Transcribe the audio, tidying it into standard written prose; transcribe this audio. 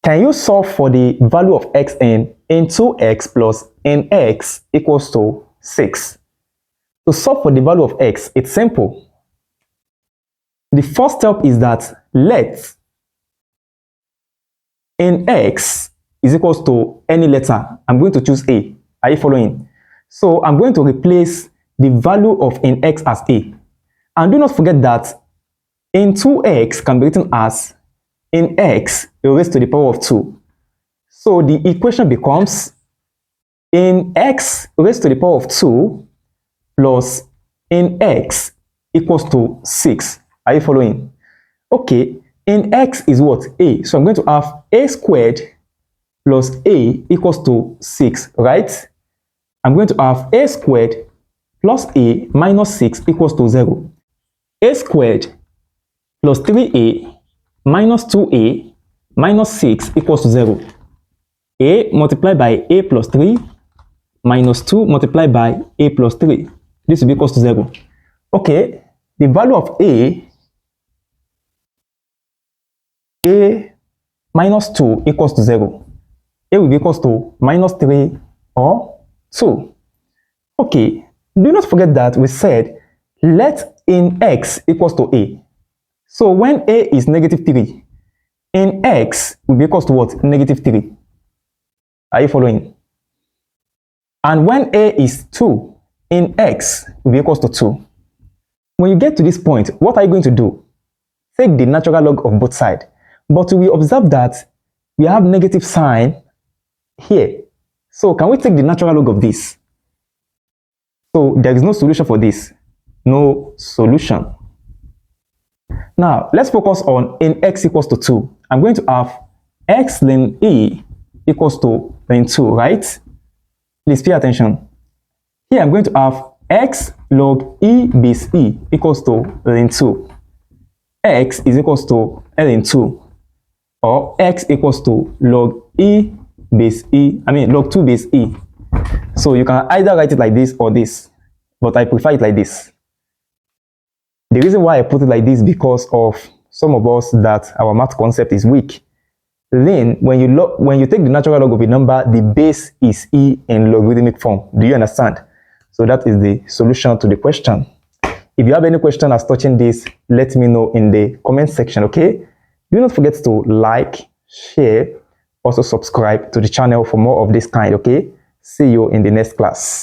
Can you solve for the value of xn in 2x plus nx equals to 6? To solve for the value of x, it's simple. The first step is that let nx is equals to any letter. I'm going to choose A. Are you following? So I'm going to replace the value of nx as A. And do not forget that in 2x can be written as nx raised to the power of 2. So the equation becomes nx raised to the power of 2 plus nx equals to 6. Are you following? Okay, nx is what? A. So I'm going to have a squared plus a equals to 6, right? I'm going to have a squared plus a minus 6 equals to 0. A squared plus 3a minus 2a minus 6 equals to 0. A multiplied by a plus 3 minus 2 multiplied by a plus 3. This will be equals to 0. Okay, the value of a minus 2 equals to 0. A will be equals to minus 3 or 2. Okay, do not forget that we said let nx equals to a. So when a is negative 3, nx will be equals to what? Negative 3. Are you following? And when a is 2, nx will be equals to 2. When you get to this point, what are you going to do? Take the natural log of both sides. But we observe that we have negative sign here. So can we take the natural log of this? So there is no solution for this. No solution. Now, let's focus on nx equals to 2. I'm going to have x ln e equals to ln 2, right? Please pay attention. Here I'm going to have x log e base e equals to ln 2. X is equals to ln 2. Or x equals to log e base e, log 2 base e. So you can either write it like this or this, but I prefer it like this. The reason why I put it like this is because of some of us that our math concept is weak. Then when you take the natural log of a number, the base is e in logarithmic form. Do you understand? So that is the solution to the question. If you have any question as touching this, let me know in the comment section, okay? Do not forget to like, share, also subscribe to the channel for more of this kind, okay? See you in the next class.